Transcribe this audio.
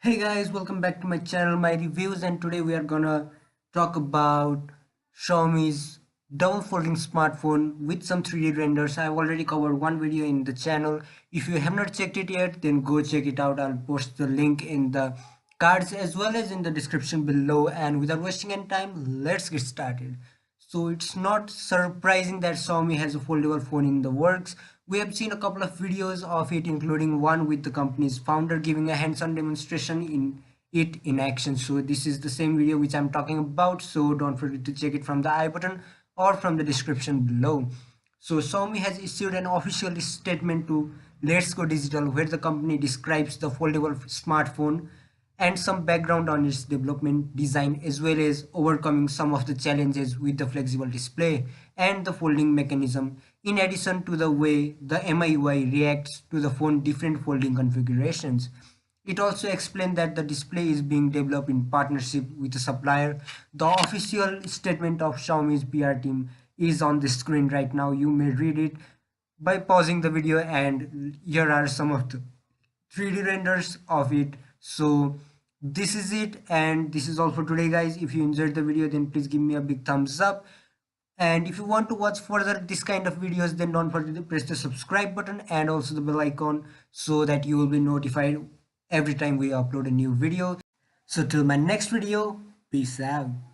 Hey guys, welcome back to my channel, my reviews, and today we are gonna talk about Xiaomi's double folding smartphone with some 3D renders. I've already covered one video in the channel. If you have not checked it yet, then go check it out. I'll post the link in the cards as well as in the description below. And without wasting any time, let's get started. So it's not surprising that Xiaomi has a foldable phone in the works. We have seen a couple of videos of it, including one with the company's founder giving a hands-on demonstration in action. So this is the same video which I'm talking about. So don't forget to check it from the I button or from the description below. So Xiaomi has issued an official statement to Let's Go Digital where the company describes the foldable smartphone and some background on its development design as well as overcoming some of the challenges with the flexible display and the folding mechanism in addition to the way the MIUI reacts to the phone different folding configurations. It also explained that the display is being developed in partnership with a supplier. The official statement of Xiaomi's PR team is on the screen right now. You may read it by pausing the video, and here are some of the 3D renders of it. So this is it, and this is all for today guys. If you enjoyed the video, then please give me a big thumbs up, and if you want to watch further this kind of videos, then don't forget to press the subscribe button and also the bell icon so that you will be notified every time we upload a new video. So till my next video, peace out.